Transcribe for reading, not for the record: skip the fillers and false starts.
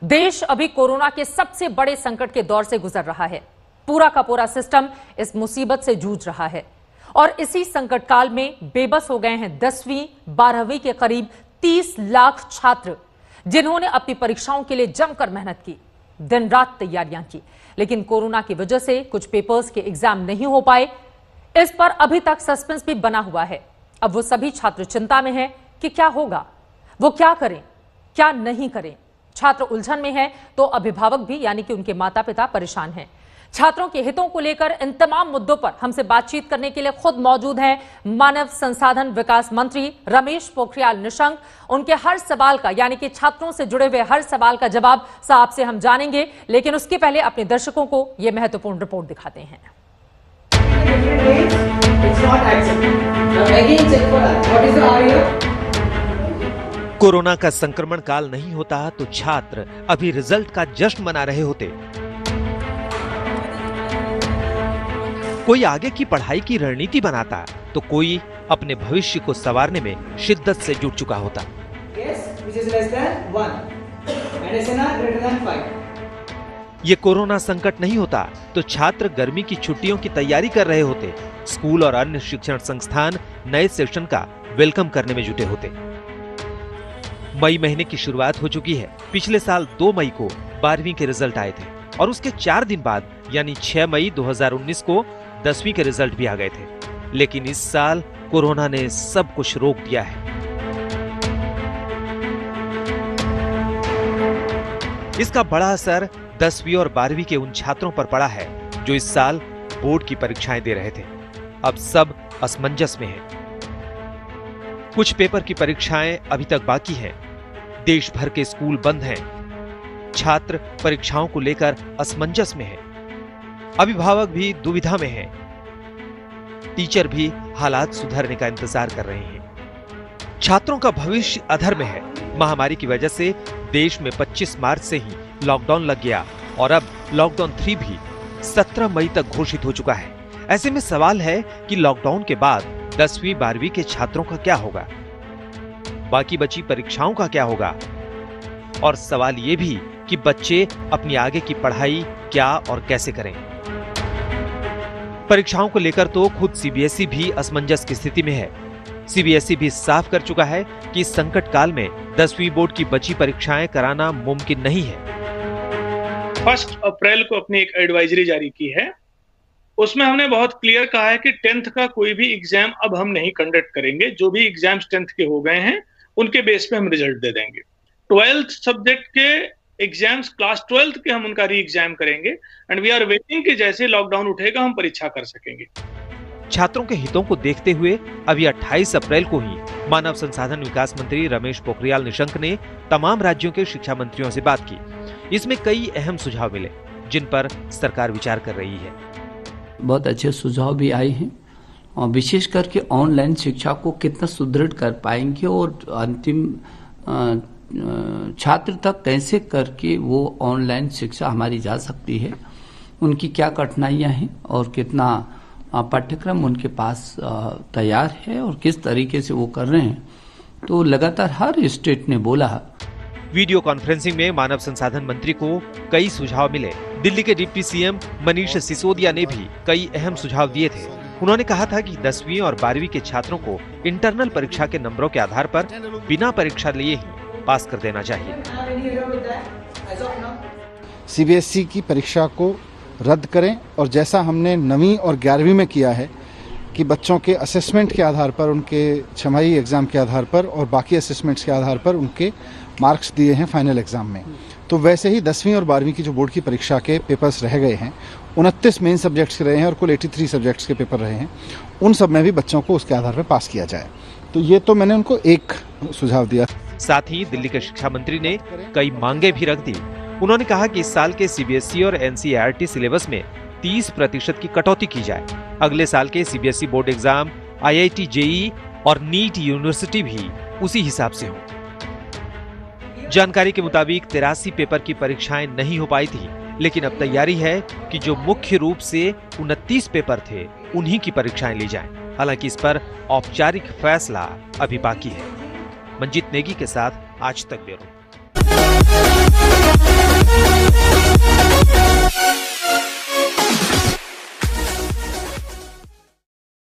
देश अभी कोरोना के सबसे बड़े संकट के दौर से गुजर रहा है। पूरा का पूरा सिस्टम इस मुसीबत से जूझ रहा है और इसी संकट काल में बेबस हो गए हैं 10वीं 12वीं के करीब 30 लाख छात्र, जिन्होंने अपनी परीक्षाओं के लिए जमकर मेहनत की, दिन रात तैयारियां की, लेकिन कोरोना की वजह से कुछ पेपर्स के एग्जाम नहीं हो पाए। इस पर अभी तक सस्पेंस भी बना हुआ है। अब वो सभी छात्र चिंता में हैं कि क्या होगा, वो क्या करें, क्या नहीं करें। छात्र उलझन में हैं तो अभिभावक भी यानी कि उनके माता पिता परेशान हैं। छात्रों के हितों को लेकर इन तमाम मुद्दों पर हमसे बातचीत करने के लिए खुद मौजूद हैं मानव संसाधन विकास मंत्री रमेश पोखरियाल निशंक। उनके हर सवाल का यानी कि छात्रों से जुड़े हुए हर सवाल का जवाब साहब से हम जानेंगे, लेकिन उसके पहले अपने दर्शकों को यह महत्वपूर्ण रिपोर्ट दिखाते हैं। कोरोना का संक्रमण काल नहीं होता तो छात्र अभी रिजल्ट का जश्न मना रहे होते। कोई आगे की पढ़ाई की रणनीति बनाता तो कोई अपने भविष्य को संवारने में शिद्दत से जुट चुका होता। ये कोरोना संकट नहीं होता तो छात्र गर्मी की छुट्टियों की तैयारी कर रहे होते। स्कूल और अन्य शिक्षण संस्थान नए सेशन का वेलकम करने में जुटे होते। मई महीने की शुरुआत हो चुकी है। पिछले साल 2 मई को 12वीं के रिजल्ट आए थे और उसके 4 दिन बाद यानी 6 मई 2019 को 10वीं के रिजल्ट भी आ गए थे। लेकिन इस साल कोरोना ने सब कुछ रोक दिया है। इसका बड़ा असर 10वीं और 12वीं के उन छात्रों पर पड़ा है जो इस साल बोर्ड की परीक्षाएं दे रहे थे। अब सब असमंजस में हैं। कुछ पेपर की परीक्षाएं अभी तक बाकी हैं। देश भर के स्कूल बंद हैं। छात्र परीक्षाओं को लेकर असमंजस में हैं। अभिभावक भी दुविधा में हैं। टीचर भी हालात सुधरने का इंतजार कर रहे हैं। छात्रों का भविष्य अधर में है। महामारी की वजह से देश में 25 मार्च से ही लॉकडाउन लग गया और अब लॉकडाउन 3 भी 17 मई तक घोषित हो चुका है। ऐसे में सवाल है कि लॉकडाउन के बाद 10वीं 12वीं के छात्रों का क्या होगा, बाकी बची परीक्षाओं का क्या होगा, और सवाल यह भी कि बच्चे अपनी आगे की पढ़ाई क्या और कैसे करें। परीक्षाओं को लेकर तो खुद सीबीएसई भी असमंजस की स्थिति में है। सीबीएसई भी साफ कर चुका है कि इस संकट काल में 10वीं बोर्ड की बची परीक्षाएं कराना मुमकिन नहीं है। 1 अप्रैल को अपनी एक एडवाइजरी जारी की है। उसमें हमने बहुत क्लियर कहा है कि 10th का कोई भी एग्जाम अब हम नहीं कंडक्ट करेंगे। जो भी एग्जाम्स 10th के हो गए हैं उनके बेस पे हम रिजल्ट दे देंगे। 12th सब्जेक्ट के एग्जाम्स क्लास 12th के हम उनका री एग्जाम करेंगे एंड वी आर वेटिंग कि जैसे लॉकडाउन उठेगा हम परीक्षा कर सकेंगे। छात्रों के हितों को देखते हुए अभी 28 अप्रैल को ही मानव संसाधन विकास मंत्री रमेश पोखरियाल निशंक ने तमाम राज्यों के शिक्षा मंत्रियों से बात की। इसमें कई अहम सुझाव मिले जिन पर सरकार विचार कर रही है। बहुत अच्छे सुझाव भी आए हैं और विशेष करके ऑनलाइन शिक्षा को कितना सुदृढ़ कर पाएंगे और अंतिम छात्र तक कैसे करके वो ऑनलाइन शिक्षा हमारी जा सकती है, उनकी क्या कठिनाइयां हैं और कितना पाठ्यक्रम उनके पास तैयार है और किस तरीके से वो कर रहे हैं। तो लगातार हर स्टेट ने बोला। वीडियो कॉन्फ्रेंसिंग में मानव संसाधन मंत्री को कई सुझाव मिले। दिल्ली के डिप्टी सीएम मनीष सिसोदिया ने भी कई अहम सुझाव दिए थे। उन्होंने कहा था कि 10वीं और 12वीं के छात्रों को इंटरनल परीक्षा के नंबरों के आधार पर बिना परीक्षा लिए ही पास कर देना चाहिए। सीबीएसई की परीक्षा को रद्द करें और जैसा हमने 9वीं और 11वीं में किया है कि बच्चों के असेसमेंट के आधार पर, उनके छमाही एग्जाम के आधार पर और बाकी असेसमेंट्स के आधार पर उनके मार्क्स दिए हैं फाइनल एग्जाम में, तो वैसे ही 10वीं और 12वीं की जो बोर्ड की परीक्षा के पेपर्स रह गए हैं, 29 मेन सब्जेक्ट्स के रहे हैं और कुल 83 सब्जेक्ट्स के पेपर रहे हैं, उन सब में भी बच्चों को उसके आधार पर पास किया जाए। तो ये तो मैंने उनको एक सुझाव दिया। साथ ही दिल्ली के शिक्षा मंत्री ने कई मांगे भी रख दी। उन्होंने कहा कि इस साल के सीबीएसई और एनसीईआरटी सिलेबस में 30% की कटौती की जाए। अगले साल के CBSE board exam, IIT JEE और नीट यूनिवर्सिटी भी उसी हिसाब से हों। जानकारी के मुताबिक 83 पेपर की परीक्षाएं नहीं हो पाई थी, लेकिन अब तैयारी है कि जो मुख्य रूप से 29 पेपर थे उन्हीं की परीक्षाएं ली जाएं। हालांकि इस पर औपचारिक फैसला अभी बाकी है। मंजीत नेगी के साथ आज तक ब्यूरो।